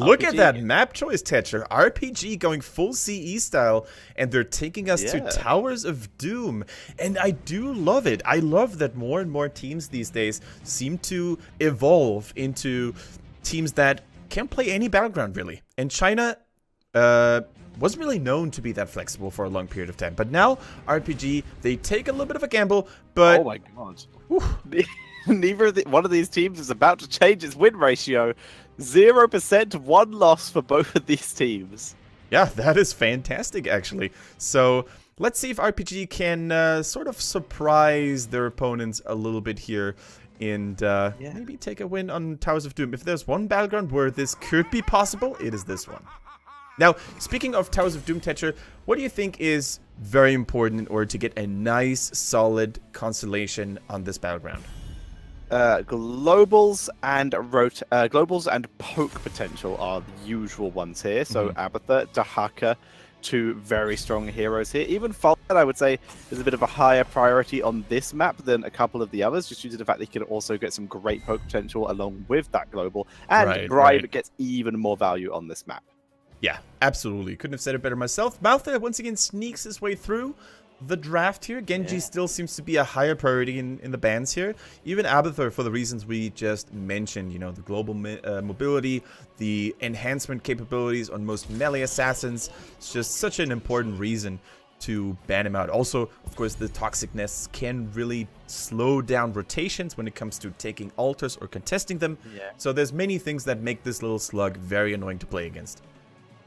Look at that map choice, Tetcher. RPG going full CE style, and they're taking us to Towers of Doom. And I do love it. I love that more and more teams these days seem to evolve into teams that can play any battleground, really. And China wasn't really known to be that flexible for a long period of time. But now, RPG, they take a little bit of a gamble, but... Oh my god. One of these teams is about to change its win ratio. 0%, 1 loss for both of these teams. Yeah, that is fantastic, actually. So let's see if RPG can sort of surprise their opponents a little bit here and maybe take a win on Towers of Doom. If there's one battleground where this could be possible, it is this one. Now, speaking of Towers of Doom, Tetcher, what do you think is very important in order to get a nice, solid constellation on this battleground? Globals and poke potential are the usual ones here. So Abathur, Dahaka, 2 very strong heroes here. Even Falcon, I would say, is a bit of a higher priority on this map than a couple of the others, just due to the fact that he can also get some great poke potential along with that global. And Bribe gets even more value on this map. Yeah, absolutely. Couldn't have said it better myself. Malthael once again sneaks his way through the draft here. Genji still seems to be a higher priority in the bans here. Even Abathur, for the reasons we just mentioned, you know, the global mobility, the enhancement capabilities on most melee assassins. It's just such an important reason to ban him out. Also, of course, the toxicness can really slow down rotations when it comes to taking altars or contesting them. So there's many things that make this little slug very annoying to play against.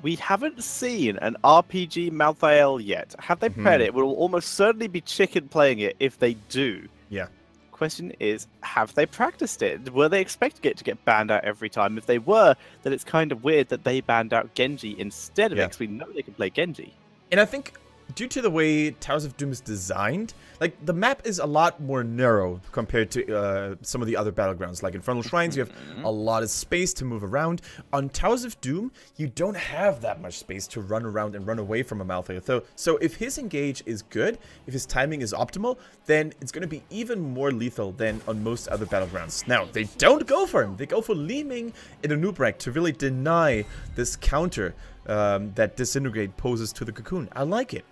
We haven't seen an RPG Malthael yet. Have they played it? It will almost certainly be Chicken playing it if they do. Yeah. Question is, have they practiced it? Were they expecting it to get banned out every time? If they were, then it's kind of weird that they banned out Genji instead of it, because we know they can play Genji. And I think due to the way Towers of Doom is designed, like, the map is a lot more narrow compared to some of the other battlegrounds. Like Infernal Shrines, you have a lot of space to move around. On Towers of Doom, you don't have that much space to run around and run away from a Malthael. So if his engage is good, if his timing is optimal, then it's going to be even more lethal than on most other battlegrounds. Now, they don't go for him. They go for Li Ming in a Noobrek to really deny this counter that Disintegrate poses to the Cocoon. I like it.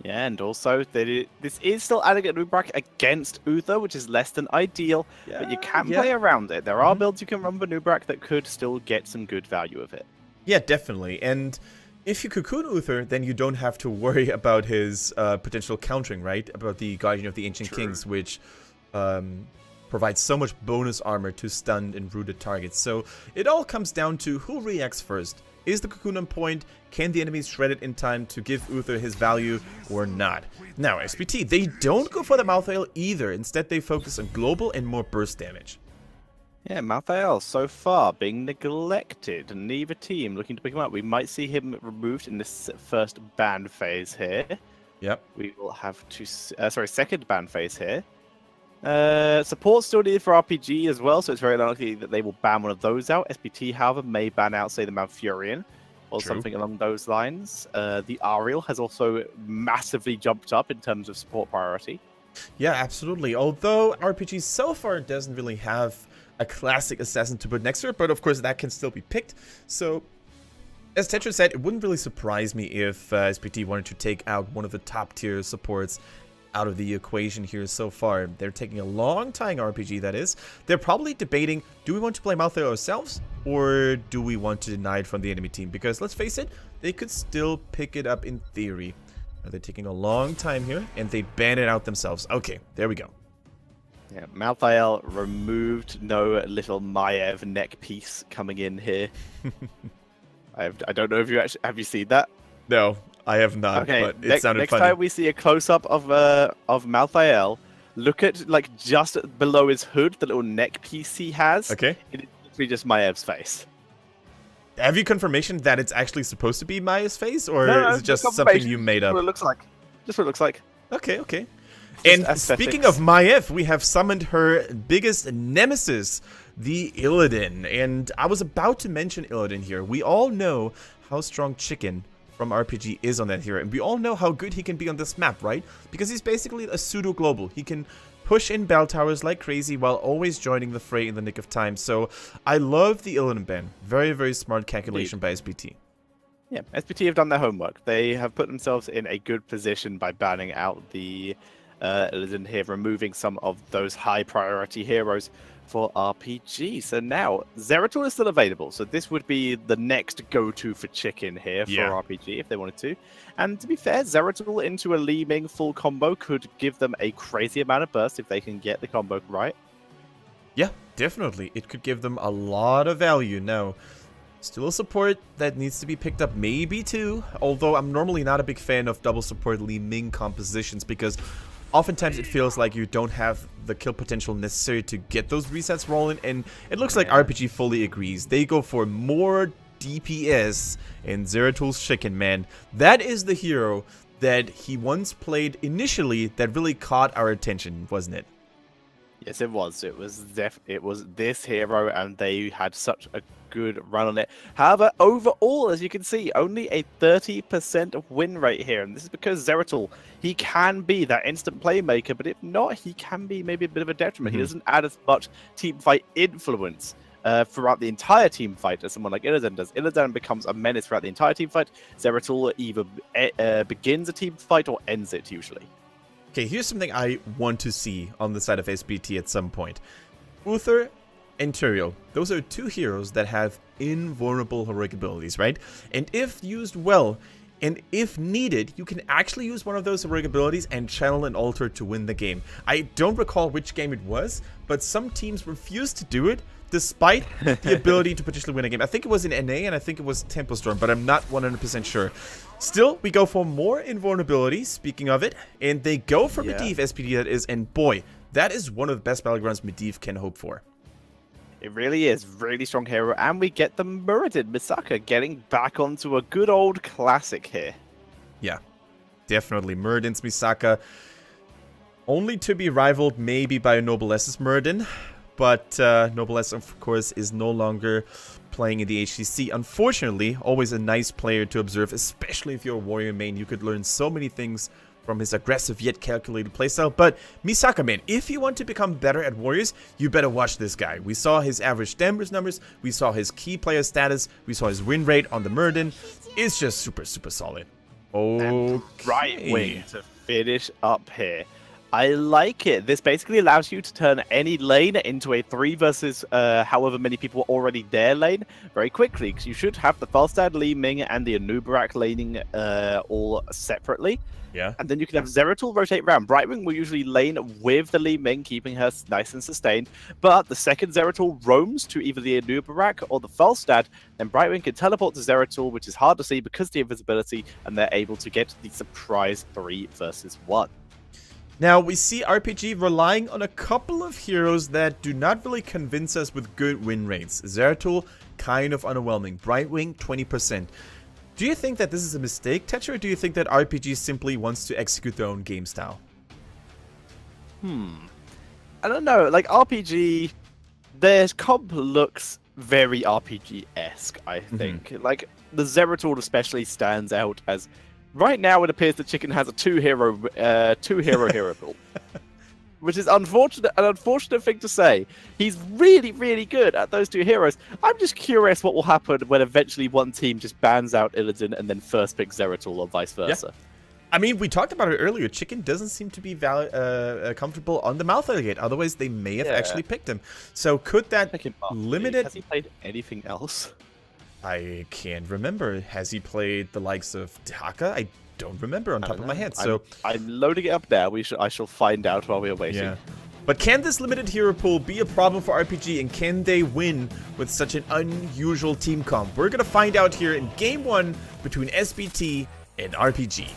Yeah, and also this is still adding a Noobrek against Uther, which is less than ideal, but you can play around it. There are builds you can run with Noobrek that could still get some good value of it. Yeah, definitely. And if you Cocoon Uther, then you don't have to worry about his potential countering, right? About the Guardian of the Ancient Kings, which provides so much bonus armor to stunned and rooted targets. So it all comes down to who reacts first. Is the Cocoon on point? Can the enemies shred it in time to give Uther his value or not? Now, SPT, they don't go for the Malthael either. Instead, they focus on global and more burst damage. Yeah, Malthael, so far, being neglected. Neither team looking to pick him up. We might see him removed in this first ban phase here. Yep. We will have second ban phase here. Support still needed for RPG as well, so it's very likely that they will ban one of those out. SPT, however, may ban out, say, the Malfurion or something along those lines. The Ariel has also massively jumped up in terms of support priority. Yeah, absolutely. Although RPG so far doesn't really have a classic assassin to put next to it, but of course that can still be picked. So, as Tetra said, it wouldn't really surprise me if SPT wanted to take out one of the top tier supports out of the equation here so far. They're taking a long time, RPG that is. They're probably debating, do we want to play Malthael ourselves, or do we want to deny it from the enemy team? Because let's face it, they could still pick it up in theory. They're taking a long time here, and they ban it out themselves. Okay, there we go. Yeah, Malthael removed. No little Maiev neck piece coming in here. I don't know if you actually... Have you seen that? No. I have not, but it sounded next funny. Next time we see a close-up of Malthael, look at, like, just below his hood, the little neck piece he has. Okay. It's literally just Maev's face. Have you confirmation that it's actually supposed to be Maya's face, or is it just something you made up? Just what it looks like. Just what it looks like. Okay, okay. And speaking of Maiev, we have summoned her biggest nemesis, the Illidan. And I was about to mention Illidan here. We all know how strong Chicken from RPG is on that hero, and we all know how good he can be on this map, right? Because he's basically a pseudo-global. He can push in bell towers like crazy while always joining the fray in the nick of time. So I love the Illidan ban. Very, very smart calculation by SPT. Yeah, SPT have done their homework. They have put themselves in a good position by banning out the Illidan here, removing some of those high priority heroes for RPG. So now Zeratul is still available. So this would be the next go-to for Chicken here for RPG if they wanted to. And to be fair, Zeratul into a Li Ming full combo could give them a crazy amount of burst if they can get the combo right. Yeah, definitely. It could give them a lot of value. Now, still a support that needs to be picked up, maybe too. Although I'm normally not a big fan of double support Li Ming compositions because oftentimes it feels like you don't have the kill potential necessary to get those resets rolling. And it looks like RPG fully agrees. They go for more DPS in Zeratul's Chicken, man. That is the hero that he once played initially that really caught our attention, wasn't it? Yes, it was. It was this hero, and they had such a good run on it. However, overall, as you can see, only a 30% win rate here, and this is because Zeratul, he can be that instant playmaker, but if not, he can be maybe a bit of a detriment. He doesn't add as much team fight influence throughout the entire team fight as someone like Illidan does. Illidan becomes a menace throughout the entire team fight. Zeratul either begins a team fight or ends it usually. Okay, here's something I want to see on the side of SPT at some point. Uther and Tyrael, those are two heroes that have invulnerable heroic abilities, right? And if used well, and if needed, you can actually use one of those heroic abilities and channel an altar to win the game. I don't recall which game it was, but some teams refused to do it despite the ability to potentially win a game. I think it was in NA and I think it was Tempo Storm, but I'm not 100% sure. Still, we go for more invulnerability, speaking of it, and they go for Medivh, SPT that is, and boy, that is one of the best battlegrounds Medivh can hope for. It really is. Really strong hero, and we get the Muradin Misaka getting back onto a good old classic here. Yeah, definitely. Muradin's Misaka, only to be rivaled maybe by Noblesse's Muradin, but Noblesse, of course, is no longer playing in the HCC. Unfortunately, always a nice player to observe, especially if you're a warrior main. You could learn so many things from his aggressive yet calculated playstyle. But Misaka, man, if you want to become better at warriors, you better watch this guy. We saw his average damage numbers, we saw his key player status, we saw his win rate on the Muradin. It's just super, super solid. Okay. Right wing to finish up here. I like it. This basically allows you to turn any lane into a 3 versus however many people are already there lane very quickly, because you should have the Falstad, Li Ming, and the Anubarak laning all separately. Yeah. And then you can have Zeratul rotate around. Brightwing will usually lane with the Li Ming, keeping her nice and sustained. But the second Zeratul roams to either the Anubarak or the Falstad, then Brightwing can teleport to Zeratul, which is hard to see because of the invisibility, and they're able to get the surprise 3 versus 1. Now, we see RPG relying on a couple of heroes that do not really convince us with good win rates. Zeratul, kind of underwhelming. Brightwing, 20%. Do you think that this is a mistake, Tetcher, or do you think that RPG simply wants to execute their own game style? I don't know. Like, RPG, their comp looks very RPG-esque, I think. Like, the Zeratul especially stands out as... Right now, it appears that Chicken has a two-hero build, which is an unfortunate thing to say. He's really, really good at those 2 heroes. I'm just curious what will happen when eventually one team just bans out Illidan and then first picks Zeratul or vice versa. Yeah. I mean, we talked about it earlier. Chicken doesn't seem to be comfortable on the Malphite Gate. Otherwise, they may have actually picked him. So could that limit it? Has he played anything else? I can't remember. Has he played the likes of Dehaka? I don't remember on top of my head. So I'm loading it up now. I shall find out while we are waiting. Yeah. But can this limited hero pool be a problem for RPG, and can they win with such an unusual team comp? We're gonna find out here in Game 1 between SPT and RPG.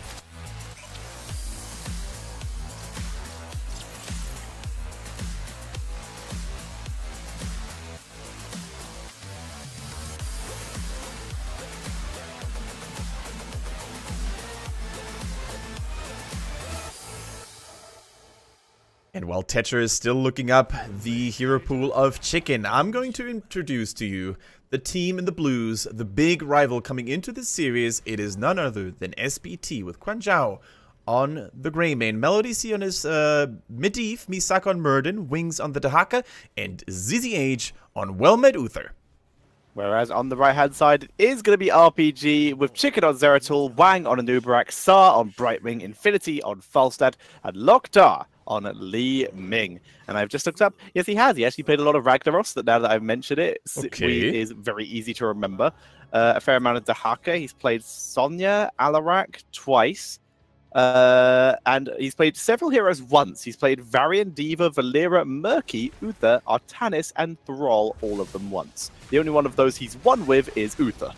And while Tetcher is still looking up the hero pool of Chicken, I'm going to introduce to you the team in the blues, the big rival coming into this series. It is none other than SPT with Quan Zhao on the Greymane. Melody C on his Medivh, Misaka on Murden, Wings on the Dahaka, and ZZH on Well-Met Uther. Whereas on the right-hand side, it is going to be RPG with Chicken on Zeratul, Wang on Anubarak, Sar on Brightwing, Infinity on Falstad, and Loktar on Li Ming. And I've just looked up, yes, he has. He actually played a lot of Ragnaros, that now that I've mentioned it, is very easy to remember. A fair amount of Dahaka. He's played Sonya, Alarak twice. And he's played several heroes once. He's played Varian, Diva, Valera, Murky, Uther, Artanis, and Thrall, all of them once. The only one of those he's won with is Uther.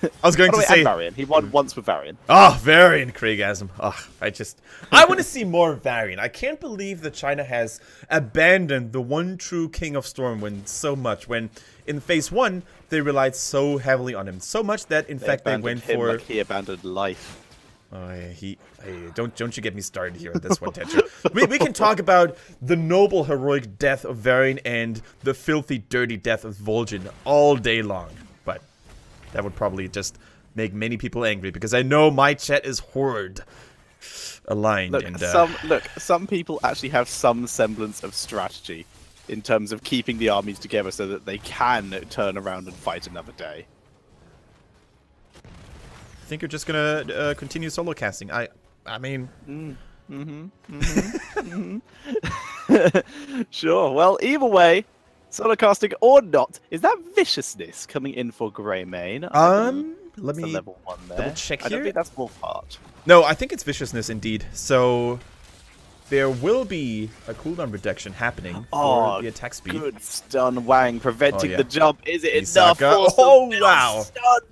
I was going to say Varian. He won once with Varian. Oh, Varian, Craigasm. Oh, I want to see more Varian. I can't believe that China has abandoned the one true King of Stormwind so much when in Phase 1 they relied so heavily on him. So much that in fact they went for like he abandoned life. Oh, don't you get me started here on this one, Tetra. we can talk about the noble, heroic death of Varian and the filthy, dirty death of Vol'jin all day long. But that would probably just make many people angry because I know my chat is horde aligned. Look, some people actually have some semblance of strategy in terms of keeping the armies together so that they can turn around and fight another day. I think you're just gonna continue solo casting. I mean, Sure. Well, either way, solo casting or not, is that viciousness coming in for Greymane? Let me level 1 there. double check here. I don't think that's full part. No, I think it's viciousness indeed. So there will be a cooldown reduction happening for the attack speed. Good stun, Wang, preventing the jump. Is it enough? Wow!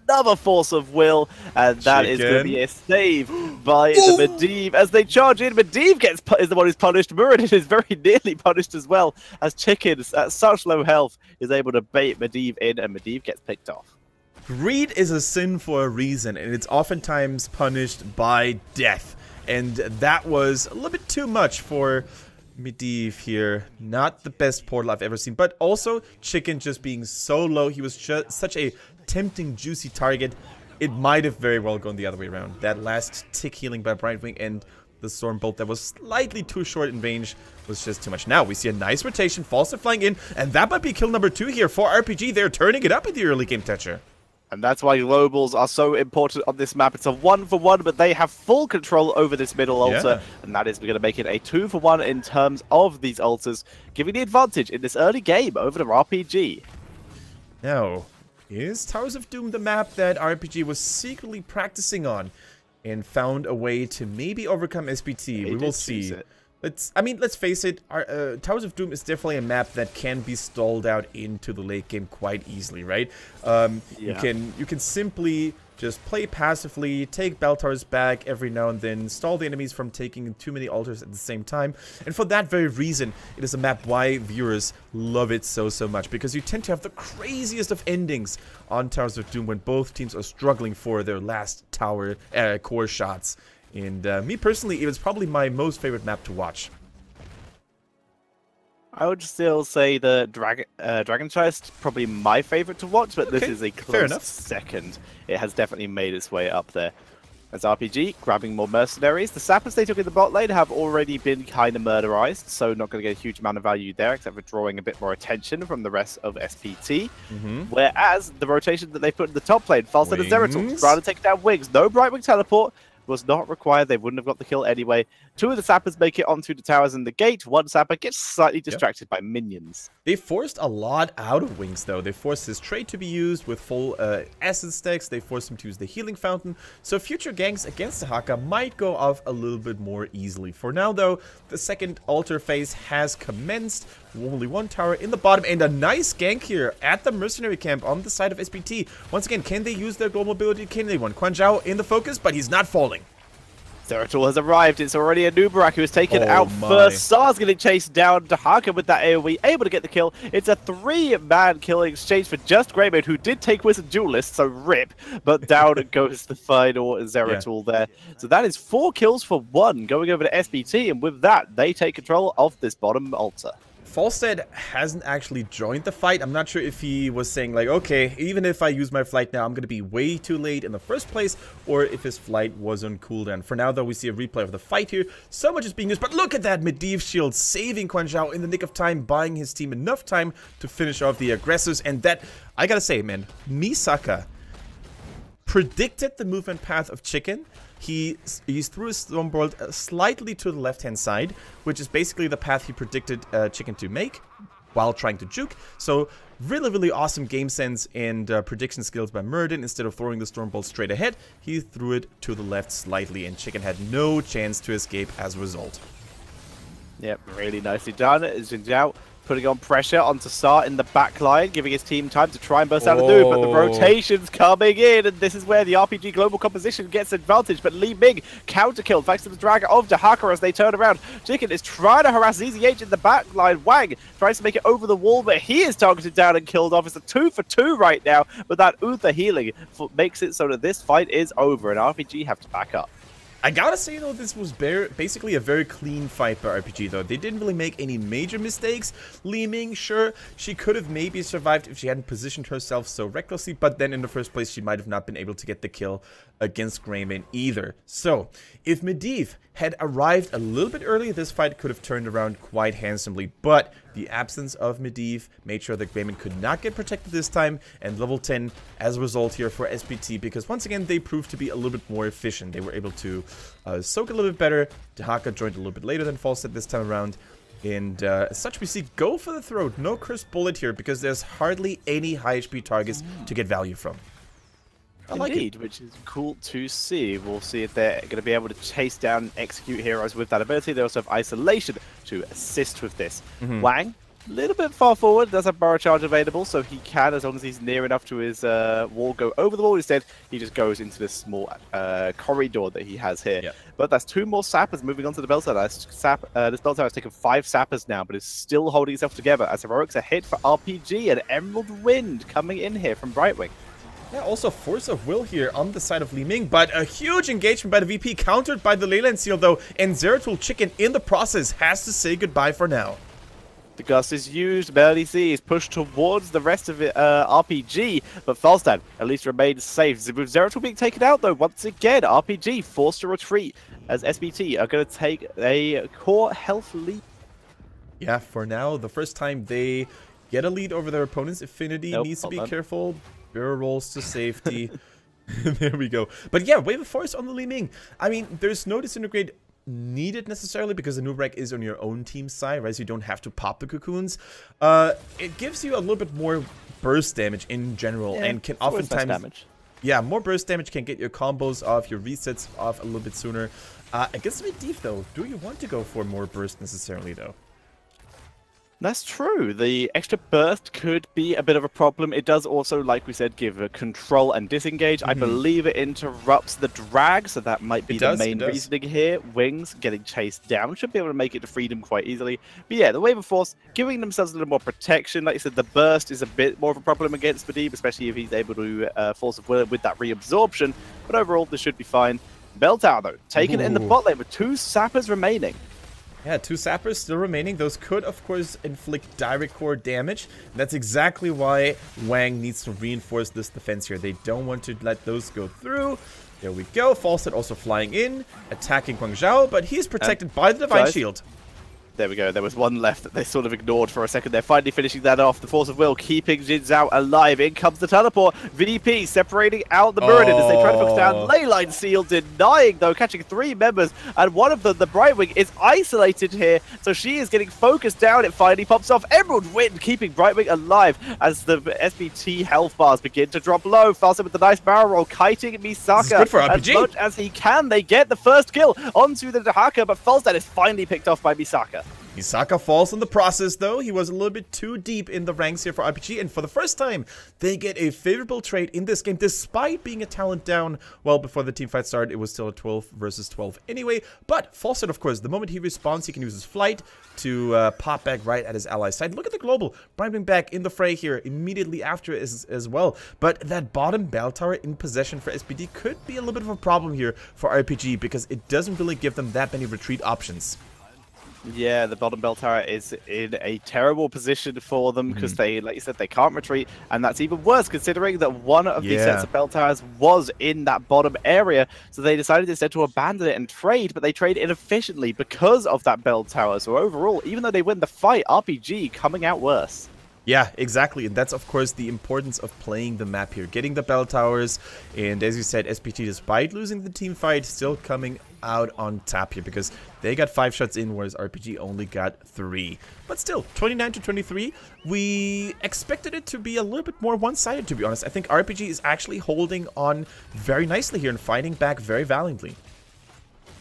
Another force of will, and that is going to be a save by the Medivh as they charge in. Medivh is the one who's punished. Muradin is very nearly punished as well, as Chicken at such low health is able to bait Medivh in, and Medivh gets picked off. Greed is a sin for a reason, and it's oftentimes punished by death. And that was a little bit too much for Medivh here. Not the best portal I've ever seen. But also, Chicken just being so low. He was just such a tempting, juicy target. It might have very well gone the other way around. That last tick healing by Brightwing and the Stormbolt that was slightly too short in range was just too much. Now, we see a nice rotation. Falstad flying in. And that might be kill number 2 here for RPG. They're turning it up in the early game, Tetcher. And that's why globals are so important on this map. It's a 1-for-1, but they have full control over this middle altar. And that is going to make it a 2-for-1 in terms of these altars, giving the advantage in this early game over the RPG. Now, is Towers of Doom the map that RPG was secretly practicing on and found a way to maybe overcome SPT? We will see. Let's face it, Towers of Doom is definitely a map that can be stalled out into the late game quite easily, right? You can simply just play passively, take bell towers back every now and then, stall the enemies from taking too many altars at the same time. And for that very reason, it is a map why viewers love it so much, because you tend to have the craziest of endings on Towers of Doom when both teams are struggling for their last tower core shots. And me personally, it was probably my most favorite map to watch. I would still say the Dragon Chest probably my favorite to watch, but this is a close second. It has definitely made its way up there. As RPG, grabbing more mercenaries. The sappers they took in the bot lane have already been kind of murderized, so not going to get a huge amount of value there, except for drawing a bit more attention from the rest of SPT. Whereas the rotation that they put in the top lane, Falstad and Zeratul, trying to take down Wings. No Brightwing teleport. Was not required. They wouldn't have got the kill anyway. 2 of the sappers make it onto the towers and the gate. 1 sapper gets slightly distracted by minions. They forced a lot out of Wings, though. They forced his trade to be used with full acid stacks. They forced him to use the healing fountain. So future ganks against the Haka might go off a little bit more easily. For now, though, the second altar phase has commenced. Only 1 tower in the bottom, and a nice gank here at the mercenary camp on the side of SPT. Once again, can they use their global ability? Can they win? Quan Zhao in the focus, but he's not falling. Zeratul has arrived. It's already a Nubarak who is taken out first. Sar's getting chased down. Dahaka with that AoE, able to get the kill. It's a 3-man kill exchange for just Greymane, who did take Wizard Duelist, so rip. But down goes the final Zeratul there. So that is 4 kills for 1 going over to SPT, and with that, they take control of this bottom altar. Falstead hasn't actually joined the fight. I'm not sure if he was saying like, okay, even if I use my flight now, I'm going to be way too late in the first place, or if his flight was on cooldown. For now, though, we see a replay of the fight here. So much is being used, but look at that Medivh shield saving Guan Zhao in the nick of time, buying his team enough time to finish off the aggressors. And that, I gotta say, man, Misaka predicted the movement path of Chicken. He threw his Stormbolt slightly to the left-hand side, which is basically the path he predicted Chicken to make while trying to juke. So really, really awesome game sense and prediction skills by Murden. Instead of throwing the Stormbolt straight ahead, he threw it to the left slightly, and Chicken had no chance to escape as a result. Yep, really nicely done. Xin Zhao putting on pressure onto Sa in the back line, giving his team time to try and burst out of the but the rotation's coming in, and this is where the RPG global composition gets advantage. But Li Ming counter-killed thanks to the drag of Dahaka as they turn around. Chicken is trying to harass ZZH in the back line. Wang tries to make it over the wall, but he is targeted down and killed off. It's a 2-for-2 right now, but that Uther healing makes it so that this fight is over, and RPG have to back up. I gotta say, though, this was basically a very clean fight by RPG, though. They didn't really make any major mistakes. Li Ming, sure, she could have maybe survived if she hadn't positioned herself so recklessly, but then in the first place, she might have not been able to get the kill against Greymane either. So, if Medivh had arrived a little bit early, this fight could have turned around quite handsomely, but the absence of Medivh made sure that Greymane could not get protected this time, and level 10 as a result here for SPT, because once again, they proved to be a little bit more efficient. They were able to soak a little bit better. Dahaka joined a little bit later than Falstead this time around, and as such, we see go for the throat. No cursed bullet here, because there's hardly any high HP targets to get value from. Indeed, which is cool to see. We'll see if they're going to be able to chase down and execute heroes with that ability. They also have isolation to assist with this. Wang, a little bit far forward, does have Burrow Charge available, so he can, as long as he's near enough to his wall, go over the wall. Instead, he just goes into this small corridor that he has here. Yep. But that's 2 more sappers moving on to the bell tower. This bell tower has taken 5 sappers now, but is still holding itself together as Heroics are hit for RPG, and Emerald Wind coming in here from Brightwing. Yeah, also Force of Will here on the side of Li Ming, but a huge engagement by the VP, countered by the Leyland Seal though, and Zeratul Chicken in the process has to say goodbye for now. The Gust is used, Barely C is pushed towards the rest of it, RPG, but Falstad at least remains safe. With Zeratul being taken out though, once again, RPG forced to retreat as SPT are going to take a core health lead. Yeah, for now, the first time they get a lead over their opponent's Affinity, needs to be careful. Barrel rolls to safety. There we go. But yeah, Wave of Force on the Li Ming. I mean, there's no Disintegrate needed necessarily because the Noob Rack is on your own team side, right? So you don't have to pop the cocoons. It gives you a little bit more burst damage in general, and can oftentimes... Yeah, more burst damage can get your combos off, your resets off a little bit sooner. Against Medivh, though, do you want to go for more burst necessarily, though? That's true. The extra burst could be a bit of a problem. It does also, like we said, give a control and disengage. I believe it interrupts the drag, so that might be the main reasoning here. Wings getting chased down should be able to make it to freedom quite easily. But yeah, the Wave of Force giving themselves a little more protection. Like I said, the burst is a bit more of a problem against Medivh, especially if he's able to Force of Will with that reabsorption. But overall, this should be fine. Bell Tower, though, taken in the bot lane with 2 sappers remaining. Yeah, 2 sappers still remaining. Those could, of course, inflict direct core damage. That's exactly why Wang needs to reinforce this defense here. They don't want to let those go through. There we go. Falstad also flying in, attacking Guan Zhao, but he's protected by the Divine Shield. There we go. There was one left that they sort of ignored for a second. They're finally finishing that off. The Force of Will keeping Xin Zhao alive. In comes the teleport. VDP separating out the Muradin as they try to focus down. Leyline Seal denying, though, catching 3 members. And one of them, the Brightwing, is isolated here. So she is getting focused down. It finally pops off. Emerald Wind keeping Brightwing alive as the SPT health bars begin to drop low. Faster with the nice barrel roll. Kiting Misaka. Good for RPG. As much as he can, they get the first kill onto the Dahaka. But Falstad is finally picked off by Misaka. Misaka falls in the process, though. He was a little bit too deep in the ranks here for RPG, and for the first time, they get a favorable trade in this game, despite being a talent down. Well, before the team fight started, it was still a 12 versus 12 anyway, but Falstad, of course, the moment he respawns, he can use his flight to pop back right at his ally's side. Look at the global. Brightwing back in the fray here immediately after as well, but that bottom bell tower in possession for SPD could be a little bit of a problem here for RPG, because it doesn't really give them that many retreat options. Yeah, the bottom bell tower is in a terrible position for them because they, like you said, they can't retreat, and that's even worse considering that one of these sets of bell towers was in that bottom area. So they decided instead to abandon it and trade, but they trade inefficiently because of that bell tower. So overall, even though they win the fight, RPG coming out worse. Yeah, exactly. And that's, of course, the importance of playing the map here. Getting the bell towers. And as you said, SPT, despite losing the team fight, still coming out on top here. Because they got 5 shots in, whereas RPG only got 3. But still, 29 to 23. We expected it to be a little bit more one-sided, to be honest. I think RPG is actually holding on very nicely here and fighting back very valiantly.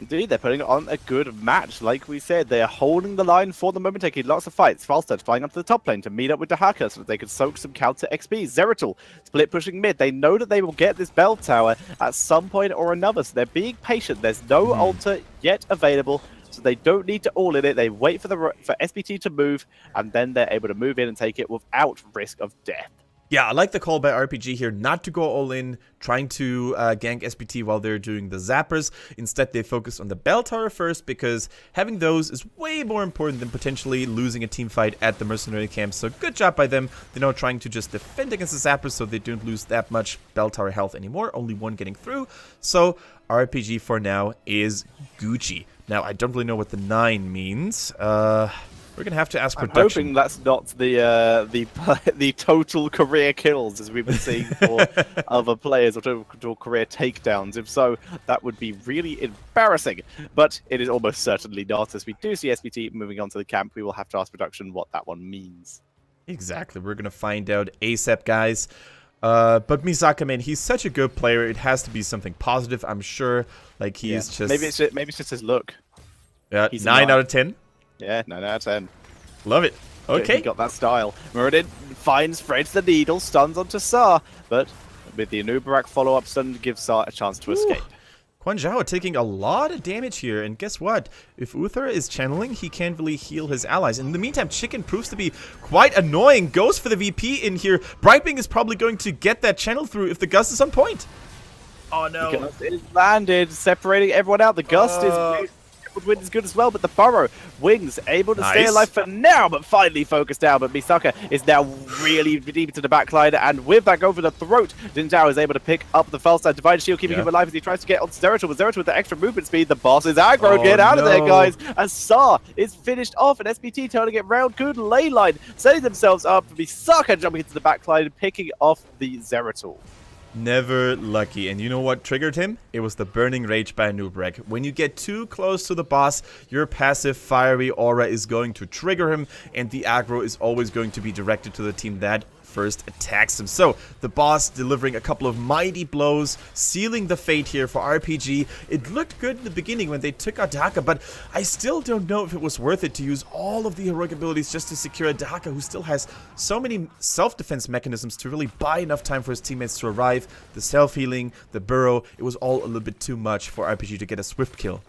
Indeed, they're putting on a good match. Like we said, they're holding the line for the moment, taking lots of fights. Falstad flying up to the top lane to meet up with Dahaka so that they could soak some counter XP. Zeratul split pushing mid. They know that they will get this bell tower at some point or another, so they're being patient. There's no altar yet available, so they don't need to all in it. They wait for SPT to move, and then they're able to move in and take it without risk of death. Yeah, I like the call by RPG here not to go all in, trying to gank SPT while they're doing the zappers. Instead, they focus on the bell tower first, because having those is way more important than potentially losing a team fight at the mercenary camp. So good job by them. They're now trying to just defend against the zappers so they don't lose that much bell tower health anymore. Only one getting through. So RPG for now is Gucci. Now, I don't really know what the 9 means. We're gonna have to ask production. I'm hoping that's not the total career kills as we've been seeing for other players, or total career takedowns. If so, that would be really embarrassing. But it is almost certainly not. As we do see SPT moving on to the camp, we will have to ask production what that one means. Exactly. We're gonna find out ASAP, guys. But Misaka, man, he's such a good player. It has to be something positive, I'm sure. Like he's just maybe it's just his look. Yeah, 9 out of 10. Yeah, 9 out of 10. Love it. Okay. He got that style. Muradin finds, threads the needle, stuns onto Sa, but with the Anubarak follow-up stun gives Sa a chance to escape. Quan Zhao taking a lot of damage here, and guess what? If Uther is channeling, he can't really heal his allies. In the meantime, Chicken proves to be quite annoying. Goes for the VP in here. Brightwing is probably going to get that channel through if the Gust is on point. Oh no. The Gust is landed, separating everyone out. The Gust is... Wind is good as well, but the Burrow Wings able to stay alive for now, but finally focused down. But Misaka is now really deep into the backline, and with that go for the throat, Jin Zhao is able to pick up the Falstad Divine Shield, keeping him alive as he tries to get on Zeratul. But Zeratul with the extra movement speed, the boss is aggro. Get out of there, guys! As Sa is finished off, and SPT turning it round. Good ley line, setting themselves up for Misaka jumping into the backline and picking off the Zeratul. Never lucky. And you know what triggered him? It was the Burning Rage by Anubarak. When you get too close to the boss, your passive fiery aura is going to trigger him, and the aggro is always going to be directed to the team that first attacks him. So the boss delivering a couple of mighty blows, sealing the fate here for RPG. It looked good in the beginning when they took out Dahaka, but I still don't know if it was worth it to use all of the heroic abilities just to secure a Dahaka who still has so many self-defense mechanisms to really buy enough time for his teammates to arrive. The self-healing, the burrow, it was all a little bit too much for RPG to get a swift kill.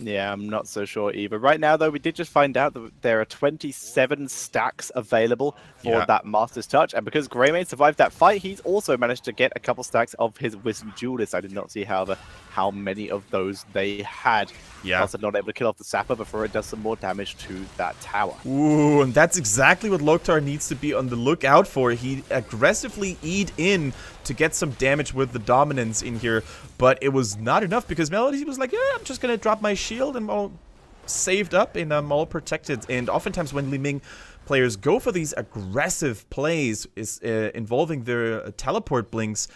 Yeah, I'm not so sure either. Right now, though, we did just find out that there are 27 stacks available for that Master's Touch. And because Greymane survived that fight, he's also managed to get a couple stacks of his Wisdom Duelist. I did not see, however, how many of those they had. Yeah. Also not able to kill off the Sapper before it does some more damage to that tower. Ooh, and that's exactly what Loktar needs to be on the lookout for. He aggressively E'd in to get some damage with the dominance in here, but it was not enough because Melody was like, yeah, I'm just gonna drop my shield and I'm all saved up and I'm all protected. And oftentimes when Li Ming players go for these aggressive plays involving their teleport blinks,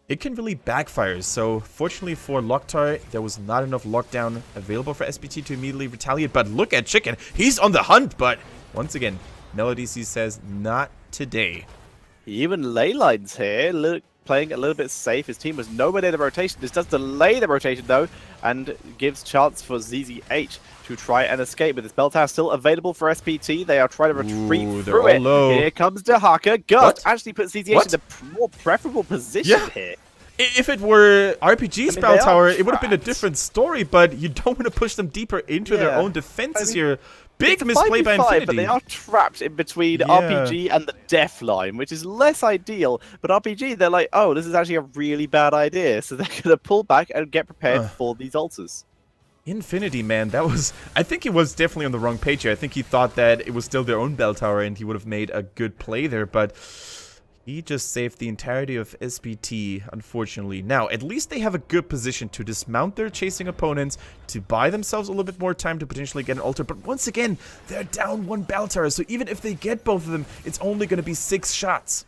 it can really backfire. So fortunately for Loktar, there was not enough lockdown available for SPT to immediately retaliate. But look at Chicken, he's on the hunt, but once again, Melody C says not today. He even ley lines here, playing a little bit safe. His team was nowhere near the rotation. This does delay the rotation though, and gives chance for ZZH to try and escape. With this bell tower still available for SPT, they are trying to retreat through it. Low. Here comes Dahaka. Gust actually puts ZZH in a more preferable position here. If it were RPG's bell tower, it would have been a different story, but you don't want to push them deeper into their own defenses here. Big misplay by Infinity. But they are trapped in between RPG and the Death line, which is less ideal. But RPG, they're like, oh, this is actually a really bad idea. So they're going to pull back and get prepared for these altars. Infinity, man, that was... I think he was definitely on the wrong page here. I think he thought that it was still their own bell tower and he would have made a good play there, but he just saved the entirety of SPT, unfortunately. Now, at least they have a good position to dismount their chasing opponents, to buy themselves a little bit more time to potentially get an altar, but once again, they're down one bell tower, so even if they get both of them, it's only going to be 6 shots.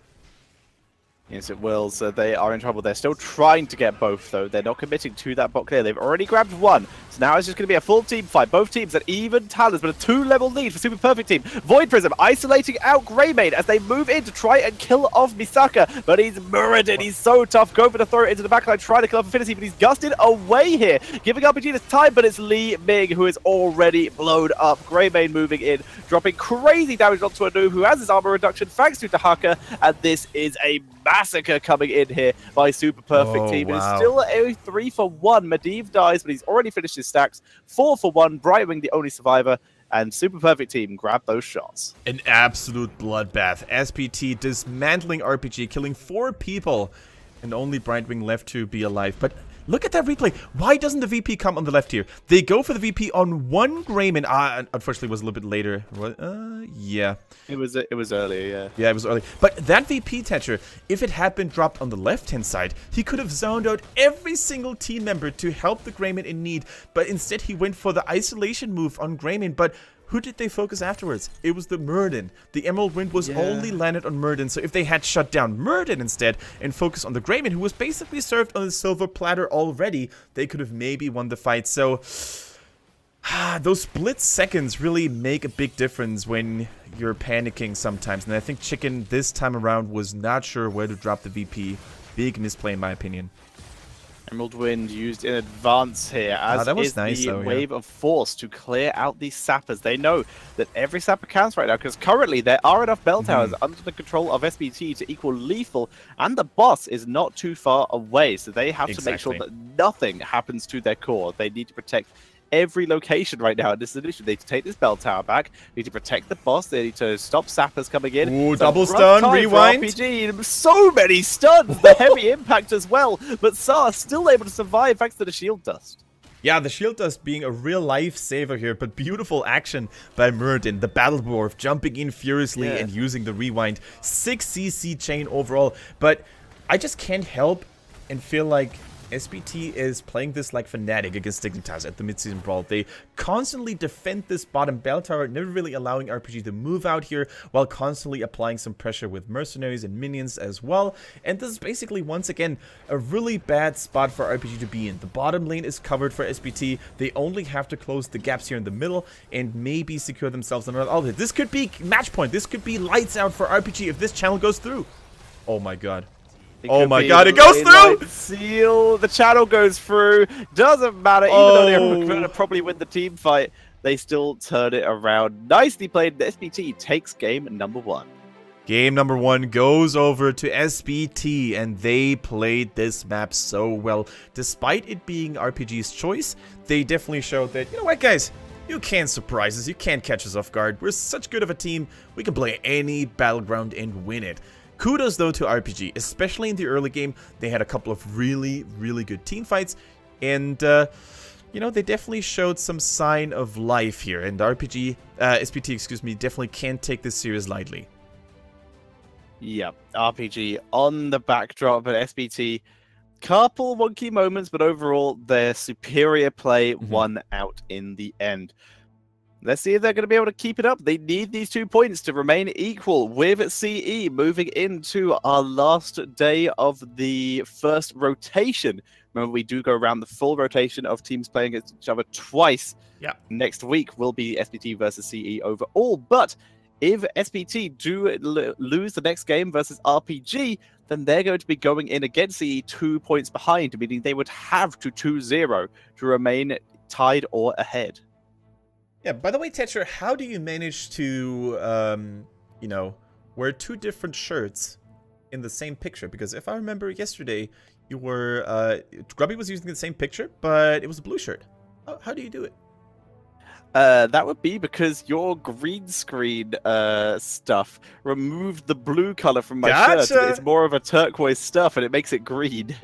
Yes, it will. So they are in trouble. They're still trying to get both, though. They're not committing to that bot clear. They've already grabbed one. So now it's just going to be a full team fight. Both teams at even talents, but a 2-level lead for Super Perfect Team. Void Prism isolating out Greymane as they move in to try and kill off Misaka. But he's Muradin. He's so tough. Go for the throw into the backline, trying to kill off Affinity, but he's gusted away here. Giving RPG this time, but it's Li Ming who is already blown up. Greymane moving in, dropping crazy damage onto Anu, who has his armor reduction thanks to Dahaka. And this is a massacre coming in here by Super Perfect Team. Wow. It's still a 3-for-1. Medivh dies, but he's already finished his stacks. 4-for-1. Brightwing the only survivor. And Super Perfect Team grab those shots. An absolute bloodbath. SPT dismantling RPG, killing 4 people, and only Brightwing left to be alive. But look at that replay. Why doesn't the VP come on the left here? They go for the VP on one Greymane. Unfortunately, it was a little bit later. Yeah. It was earlier, yeah. Yeah, it was early. But that VP, Tetcher, if it had been dropped on the left-hand side, he could have zoned out every single team member to help the Greymane in need. But instead, he went for the isolation move on Greymane. But who did they focus afterwards? It was the Muradin. The Emerald Wind was only landed on Muradin, so if they had shut down Muradin instead and focused on the Greymane, who was basically served on a silver platter already, they could have maybe won the fight. So those split seconds really make a big difference when you're panicking sometimes. And I think Chicken this time around was not sure where to drop the VP. Big misplay in my opinion. Emerald Wind used in advance here, as that was is nice, the though, wave of force to clear out these sappers. They know that every sapper counts right now, because currently there are enough bell towers under the control of SPT to equal lethal, and the boss is not too far away, so they have to make sure that nothing happens to their core. They need to protect every location right now, and this is an issue. They need to take this bell tower back, they need to protect the boss, they need to stop sappers coming in. Ooh, double stun, rewind. RPG, so many stuns, the heavy impact as well, but Sa still able to survive thanks to the shield dust. Yeah, the shield dust being a real lifesaver here, but beautiful action by Muradin. The Battle Dwarf jumping in furiously and using the rewind. 6 CC chain overall, but I just can't help and feel like SPT is playing this like Fnatic against Dignitas at the mid-season brawl. They constantly defend this bottom bell tower, never really allowing RPG to move out here, while constantly applying some pressure with mercenaries and minions as well. And this is basically, once again, a really bad spot for RPG to be in. The bottom lane is covered for SPT. They only have to close the gaps here in the middle and maybe secure themselves another outlet. This could be match point. This could be lights out for RPG if this channel goes through. Oh my god. Oh my god, it goes through! Seal, the channel goes through. Doesn't matter, even though they're going to probably win the team fight, they still turn it around. Nicely played. The SPT takes game number 1. Game number 1 goes over to SPT, and they played this map so well. Despite it being RPG's choice, they definitely showed that, you know what, guys? You can't surprise us. You can't catch us off guard. We're such good of a team. We can play any battleground and win it. Kudos, though, to RPG, especially in the early game. They had a couple of really, really good team fights, and, you know, they definitely showed some sign of life here, and SPT, excuse me, definitely can't take this series lightly. Yep, RPG on the backdrop, but SPT, couple wonky moments, but overall, their superior play won out in the end. Let's see if they're going to be able to keep it up. They need these 2 points to remain equal with CE moving into our last day of the first rotation. Remember, we do go around the full rotation of teams playing against each other twice. Yeah. Next week will be SPT versus CE overall. But if SPT do lose the next game versus RPG, then they're going to be going in against CE 2 points behind, meaning they would have to 2-0 to remain tied or ahead. Yeah, by the way, Tetcher, how do you manage to, you know, wear 2 different shirts in the same picture? Because if I remember yesterday, you were, Grubby was using the same picture, but it was a blue shirt. How do you do it? That would be because your green screen stuff removed the blue color from my shirt. It's more of a turquoise stuff, and it makes it green.